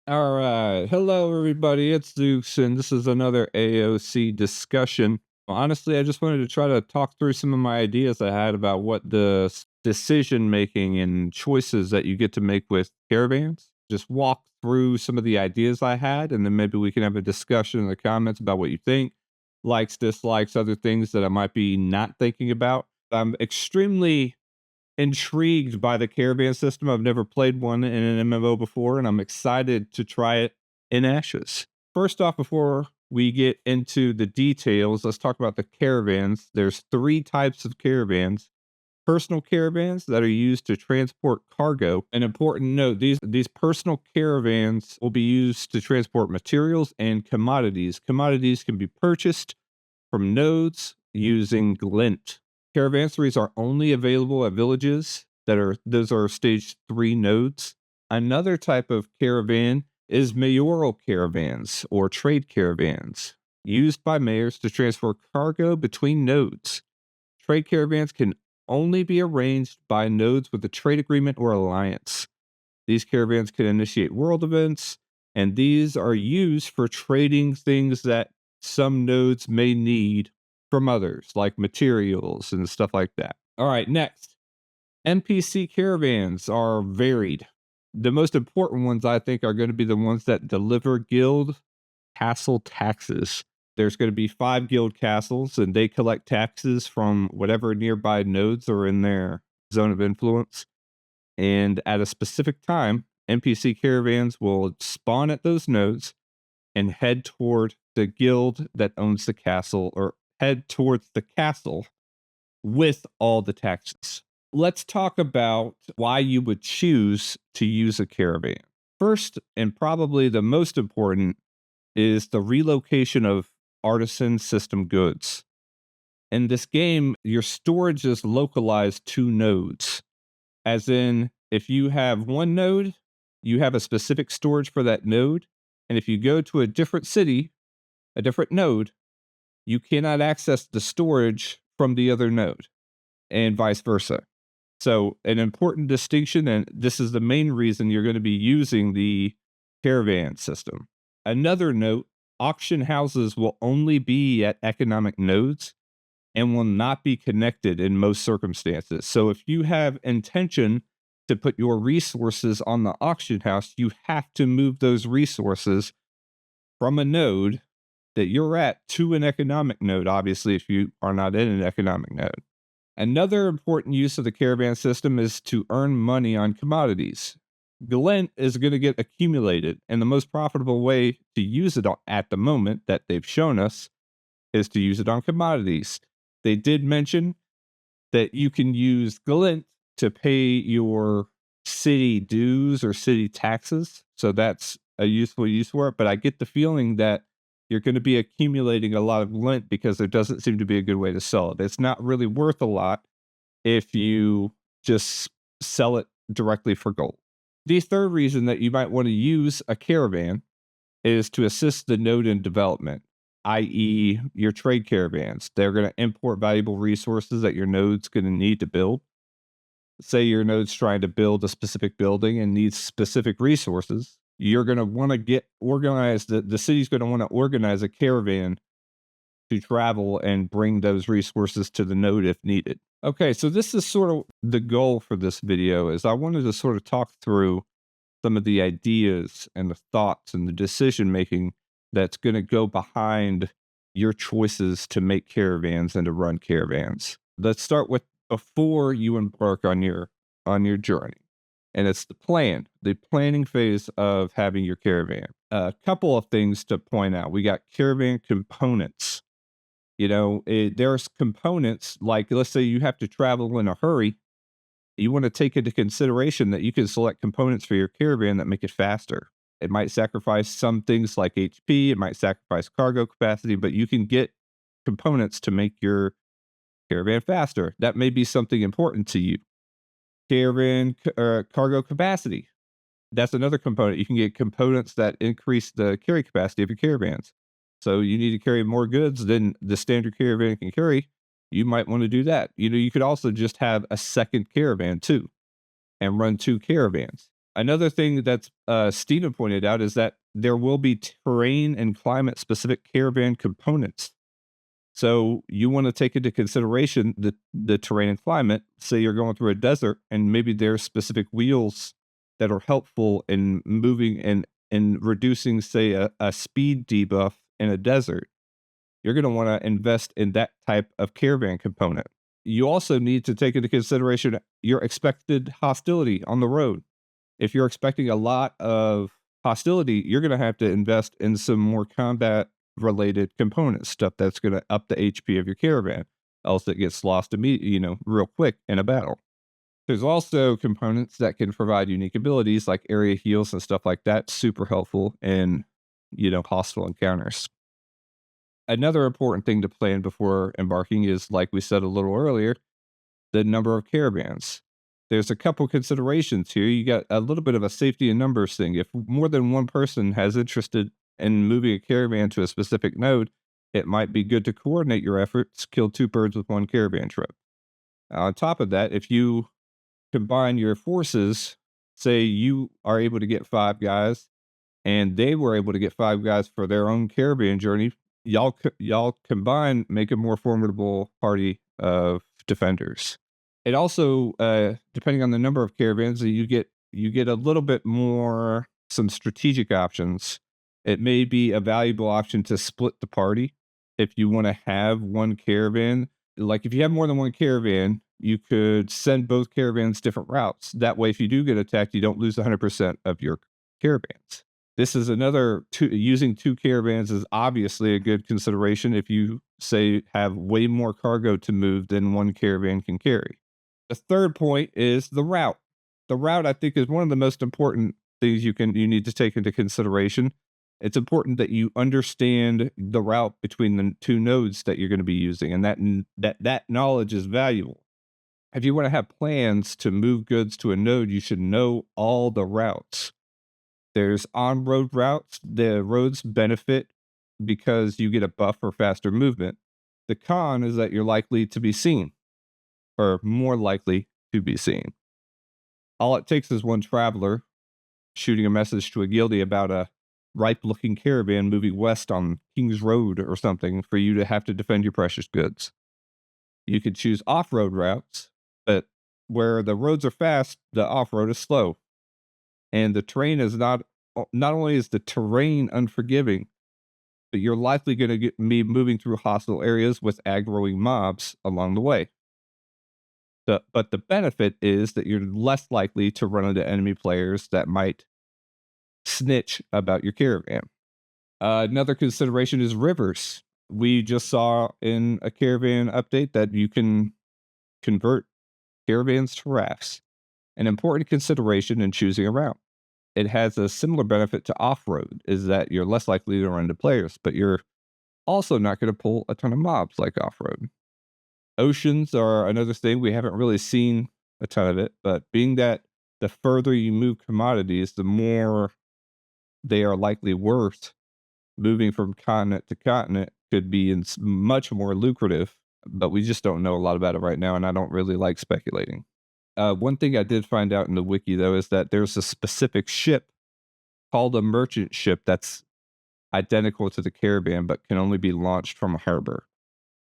All right. Hello, everybody. It's Dukes, and this is another AOC discussion. Honestly, I just wanted to try to talk through some of my ideas I had about what the decision making and choices that you get to make with caravans. Just walk through some of the ideas I had, and then maybe we can have a discussion in the comments about what you think, likes, dislikes, other things that I might be not thinking about. I'm extremely intrigued by the caravan system. I've never played one in an MMO before, and I'm excited to try it in Ashes. First off, before we get into the details, let's talk about the caravans. There's three types of caravans. Personal caravans that are used to transport cargo. An important note, these personal caravans will be used to transport materials and commodities. Commodities can be purchased from nodes using glint. Caravanseries are only available at villages those are stage 3 nodes. Another type of caravan is mayoral caravans or trade caravans, used by mayors to transfer cargo between nodes. Trade caravans can only be arranged by nodes with a trade agreement or alliance. These caravans can initiate world events, and these are used for trading things that some nodes may need from others, like materials and stuff like that. All right, next. NPC caravans are varied. The most important ones, I think, are going to be the ones that deliver guild castle taxes. There's going to be 5 guild castles, and they collect taxes from whatever nearby nodes are in their zone of influence. And at a specific time, NPC caravans will spawn at those nodes and head toward the guild that owns the castle, or head towards the castle with all the taxes. Let's talk about why you would choose to use a caravan. First, and probably the most important, is the relocation of artisan system goods. In this game, your storage is localized to nodes. As in, if you have one node, you have a specific storage for that node. And if you go to a different city, a different node, you cannot access the storage from the other node, and vice versa. So, an important distinction, and this is the main reason you're going to be using the caravan system. Another note, auction houses will only be at economic nodes and will not be connected in most circumstances. So if you have intention to put your resources on the auction house, you have to move those resources from a node that you're at to an economic node, obviously, if you are not in an economic node. Another important use of the caravan system is to earn money on commodities. Glint is going to get accumulated, and the most profitable way to use it at the moment that they've shown us is to use it on commodities. They did mention that you can use glint to pay your city dues or city taxes. So that's a useful use for it. But I get the feeling that you're going to be accumulating a lot of glint because there doesn't seem to be a good way to sell it. It's not really worth a lot if you just sell it directly for gold. The third reason that you might want to use a caravan is to assist the node in development, i.e., your trade caravans. They're going to import valuable resources that your node's going to need to build. Say your node's trying to build a specific building and needs specific resources. You're going to want to get organized. The city's going to want to organize a caravan to travel and bring those resources to the node if needed. Okay, so this is sort of the goal for this video, is I wanted to sort of talk through some of the ideas and the thoughts and the decision making that's going to go behind your choices to make caravans and to run caravans. Let's start with before you embark on your journey. And it's the planning phase of having your caravan. A couple of things to point out. We got caravan components. There's components like, let's say you have to travel in a hurry. You want to take into consideration that you can select components for your caravan that make it faster. It might sacrifice some things like HP, it might sacrifice cargo capacity, but you can get components to make your caravan faster. That may be something important to you. Cargo capacity. That's another component. You can get components that increase the carry capacity of your caravans. So you need to carry more goods than the standard caravan can carry. You might want to do that. You could also just have a second caravan too and run 2 caravans. Another thing that's Stephen pointed out is that there will be terrain and climate specific caravan components. So you want to take into consideration the terrain and climate. Say you're going through a desert, and maybe there's specific wheels that are helpful in moving and reducing, say, a speed debuff in a desert. You're going to want to invest in that type of caravan component. You also need to take into consideration your expected hostility on the road. If you're expecting a lot of hostility, you're going to have to invest in some more combat related components, stuff that's going to up the HP of your caravan. Else it gets lost immediately, real quick in a battle. There's also components that can provide unique abilities like area heals and stuff like that. Super helpful in, hostile encounters. Another important thing to plan before embarking is, like we said a little earlier, the number of caravans. There's a couple considerations here. You got a little bit of a safety in numbers thing. If more than one person has interested in moving a caravan to a specific node, it might be good to coordinate your efforts, kill two birds with one caravan trip. On top of that, if you combine your forces, say you are able to get 5 guys and they were able to get 5 guys for their own caravan journey, y'all combine make a more formidable party of defenders. It also, depending on the number of caravans, you get a little bit more some strategic options. It may be a valuable option to split the party if you want to have one caravan. Like if you have more than one caravan, you could send both caravans different routes. That way, if you do get attacked, you don't lose 100% of your caravans. This is another using 2 caravans is obviously a good consideration if you say have way more cargo to move than one caravan can carry. The third point is the route. The route, I think, is one of the most important things you need to take into consideration. It's important that you understand the route between the 2 nodes that you're going to be using, and that knowledge is valuable. If you want to have plans to move goods to a node, you should know all the routes. There's on-road routes. The roads benefit because you get a buff for faster movement. The con is that you're likely to be seen, or more likely to be seen. All it takes is one traveler shooting a message to a guildie about a ripe-looking caravan moving west on King's Road or something for you to have to defend your precious goods. You could choose off-road routes, but where the roads are fast, the off-road is slow. And the terrain is not only is the terrain unforgiving, but you're likely going to be moving through hostile areas with aggroing mobs along the way. But the benefit is that you're less likely to run into enemy players that might snitch about your caravan. Another consideration is rivers. We just saw in a caravan update that you can convert caravans to rafts. An important consideration in choosing a route. It has a similar benefit to off-road, is that you're less likely to run into players, but you're also not going to pull a ton of mobs like off-road. Oceans are another thing. We haven't really seen a ton of it, but being that the further you move commodities, the more they are likely worth. Moving from continent to continent could be much more lucrative, but we just don't know a lot about it right now, and I don't really like speculating. One thing I did find out in the wiki, though, is that there's a specific ship called a merchant ship that's identical to the caravan, but can only be launched from a harbor.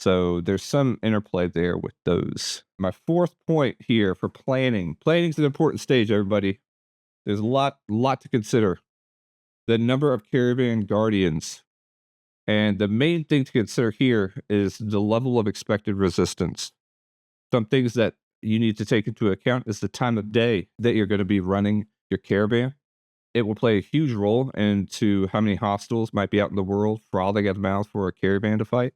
So there's some interplay there with those. My fourth point here for planning. Planning's an important stage, everybody. There's a lot to consider. The number of caravan guardians. And the main thing to consider here is the level of expected resistance. Some things that you need to take into account is the time of day that you're going to be running your caravan. It will play a huge role into how many hostiles might be out in the world frothing at the mouth for a caravan to fight.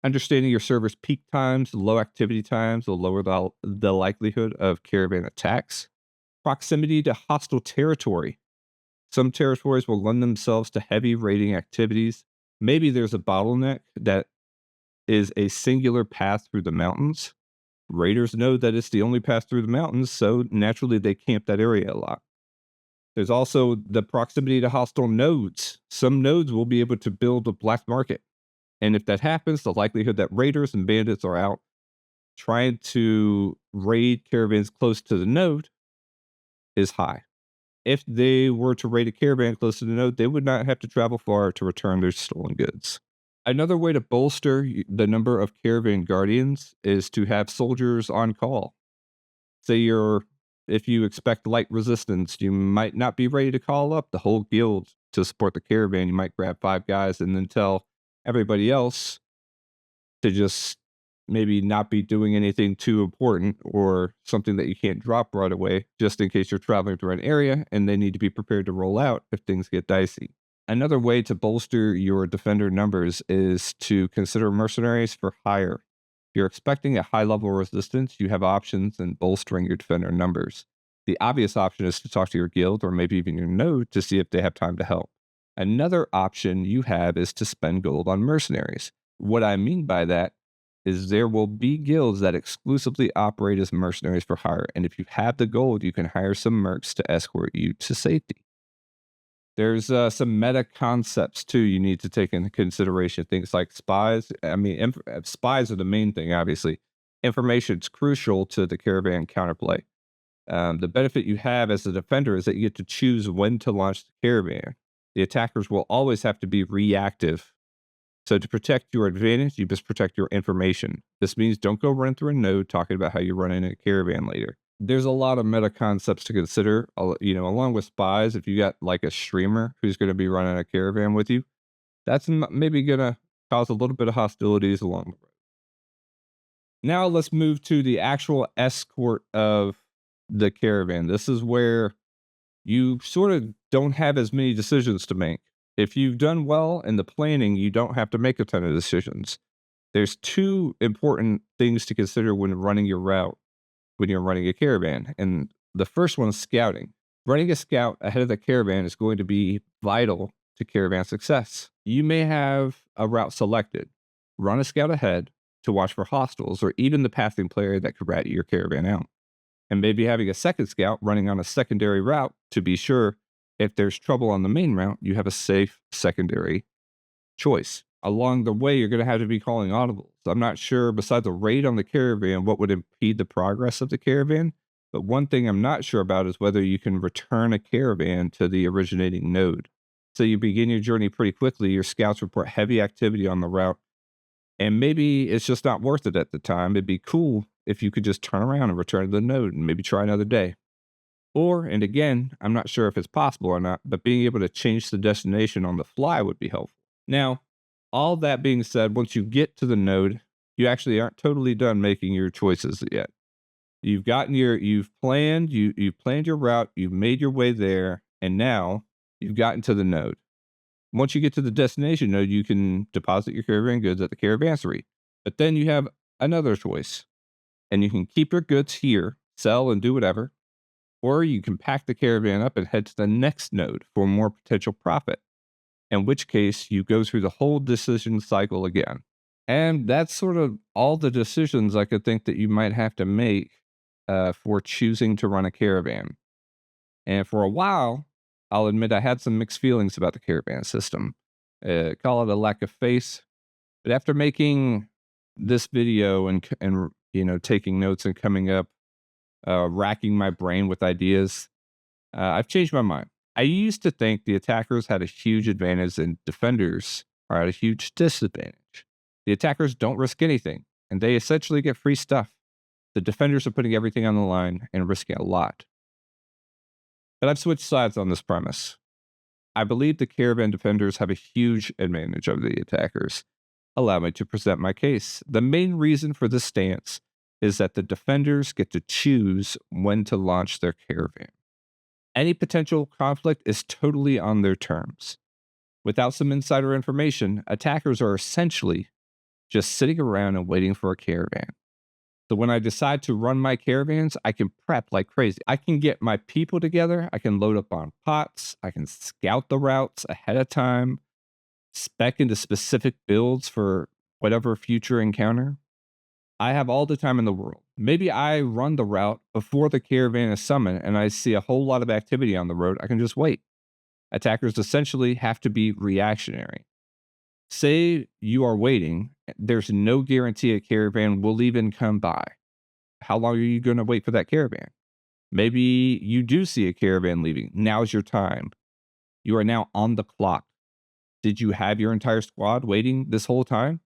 Understanding your server's peak times, low activity times will lower the likelihood of caravan attacks. Proximity to hostile territory. Some territories will lend themselves to heavy raiding activities. Maybe there's a bottleneck that is a singular path through the mountains. Raiders know that it's the only path through the mountains, so naturally they camp that area a lot. There's also the proximity to hostile nodes. Some nodes will be able to build a black market. And if that happens, the likelihood that raiders and bandits are out trying to raid caravans close to the node is high. If they were to raid a caravan close to the node, they would not have to travel far to return their stolen goods. Another way to bolster the number of caravan guardians is to have soldiers on call. Say you're if you expect light resistance, you might not be ready to call up the whole guild to support the caravan. You might grab 5 guys and then tell everybody else to just maybe not be doing anything too important or something that you can't drop right away, just in case you're traveling through an area and they need to be prepared to roll out if things get dicey. Another way to bolster your defender numbers is to consider mercenaries for hire. If you're expecting a high level resistance, you have options in bolstering your defender numbers. The obvious option is to talk to your guild or maybe even your node to see if they have time to help. Another option you have is to spend gold on mercenaries. What I mean by that is there will be guilds that exclusively operate as mercenaries for hire, and if you have the gold, you can hire some mercs to escort you to safety. There's some meta concepts too you need to take into consideration. Things like spies. I mean, spies are the main thing, obviously. Information's crucial to the caravan counterplay. The benefit you have as a defender is that you get to choose when to launch the caravan. The attackers will always have to be reactive. So to protect your advantage, you must protect your information. This means don't go run through a node talking about how you're running a caravan later. There's a lot of meta concepts to consider, along with spies. If you got like a streamer who's going to be running a caravan with you, that's maybe going to cause a little bit of hostilities along the road. Now let's move to the actual escort of the caravan. This is where you sort of don't have as many decisions to make. If you've done well in the planning, you don't have to make a ton of decisions. There's two important things to consider when running your route when you're running a caravan. And the first one is scouting. Running a scout ahead of the caravan is going to be vital to caravan success. You may have a route selected. Run a scout ahead to watch for hostiles or even the passing player that could rat your caravan out. And maybe having a second scout running on a secondary route to be sure if there's trouble on the main route, you have a safe secondary choice. Along the way, you're going to have to be calling audibles. I'm not sure, besides a raid on the caravan, what would impede the progress of the caravan. But one thing I'm not sure about is whether you can return a caravan to the originating node. So you begin your journey pretty quickly. Your scouts report heavy activity on the route, and maybe it's just not worth it at the time. It'd be cool if you could just turn around and return to the node and maybe try another day. Or, and again, I'm not sure if it's possible or not, but being able to change the destination on the fly would be helpful. Now, all that being said, once you get to the node, you actually aren't totally done making your choices yet. You've planned your route, you've made your way there, and now you've gotten to the node. Once you get to the destination node, you can deposit your caravan goods at the caravansary. But then you have another choice, and you can keep your goods here, sell and do whatever, or you can pack the caravan up and head to the next node for more potential profit, in which case you go through the whole decision cycle again. And that's sort of all the decisions I could think that you might have to make for choosing to run a caravan. And for a while, I'll admit I had some mixed feelings about the caravan system. Call it a lack of faith. But after making this video and taking notes and coming up, racking my brain with ideas, I've changed my mind. I used to think the attackers had a huge advantage and defenders are at a huge disadvantage. The attackers don't risk anything, and they essentially get free stuff. The defenders are putting everything on the line and risking a lot. But I've switched sides on this premise. I believe the caravan defenders have a huge advantage over the attackers. Allow me to present my case. The main reason for this stance is that the defenders get to choose when to launch their caravan. Any potential conflict is totally on their terms. Without some insider information, attackers are essentially just sitting around and waiting for a caravan. So when I decide to run my caravans, I can prep like crazy. I can get my people together. I can load up on pots. I can scout the routes ahead of time, spec into specific builds for whatever future encounter. I have all the time in the world. Maybe I run the route before the caravan is summoned and I see a whole lot of activity on the road. I can just wait. Attackers essentially have to be reactionary. Say you are waiting, there's no guarantee a caravan will even come by. How long are you going to wait for that caravan? Maybe you do see a caravan leaving. Now's your time. You are now on the clock. Did you have your entire squad waiting this whole time?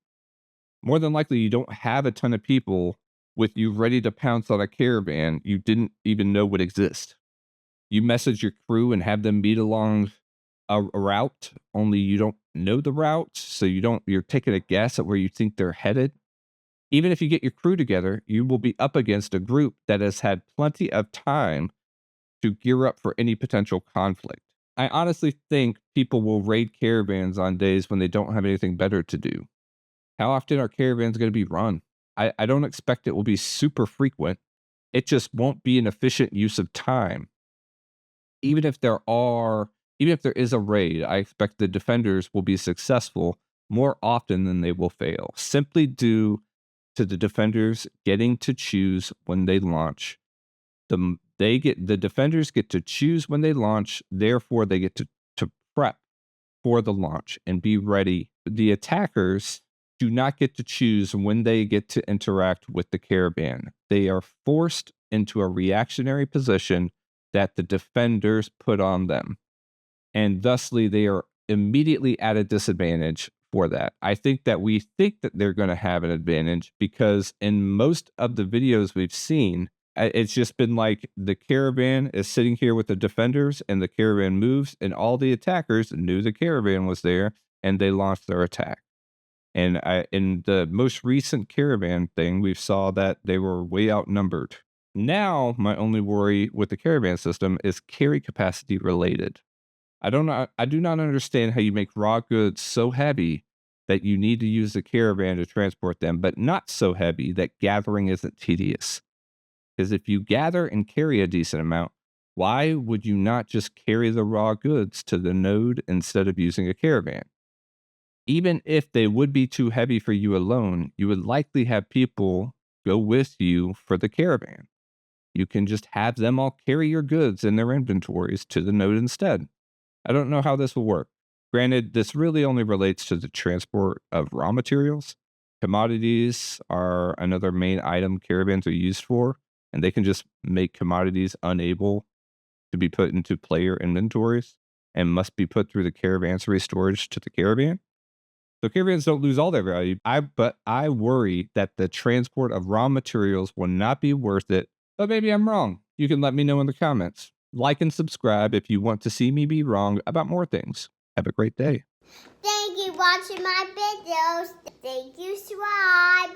More than likely, you don't have a ton of people with you ready to pounce on a caravan you didn't even know would exist. You message your crew and have them meet along a route, only you don't know the route, so you're taking a guess at where you think they're headed. Even if you get your crew together, you will be up against a group that has had plenty of time to gear up for any potential conflict. I honestly think people will raid caravans on days when they don't have anything better to do. How often are caravans going to be run? I don't expect it will be super frequent. It just won't be an efficient use of time. Even if there are, even if there is a raid, I expect the defenders will be successful more often than they will fail, simply due to the defenders getting to choose when they launch. The defenders get to choose when they launch, therefore they get to prep for the launch and be ready. The attackers do not get to choose when they get to interact with the caravan. They are forced into a reactionary position that the defenders put on them. And thusly, they are immediately at a disadvantage for that. I think that we think that they're going to have an advantage because in most of the videos we've seen, it's just been like the caravan is sitting here with the defenders and the caravan moves, and all the attackers knew the caravan was there and they launched their attack. And in the most recent caravan thing, we saw that they were way outnumbered. Now, my only worry with the caravan system is carry capacity related. I do not understand how you make raw goods so heavy that you need to use a caravan to transport them, but not so heavy that gathering isn't tedious. Because if you gather and carry a decent amount, why would you not just carry the raw goods to the node instead of using a caravan? Even if they would be too heavy for you alone, you would likely have people go with you for the caravan. You can just have them all carry your goods in their inventories to the node instead. I don't know how this will work. Granted, this really only relates to the transport of raw materials. Commodities are another main item caravans are used for, and they can just make commodities unable to be put into player inventories and must be put through the caravanserai storage to the caravan. So caravans don't lose all their value. But I worry that the transport of raw materials will not be worth it. But maybe I'm wrong. You can let me know in the comments. Like and subscribe if you want to see me be wrong about more things. Have a great day. Thank you for watching my videos. Thank you, subscribe.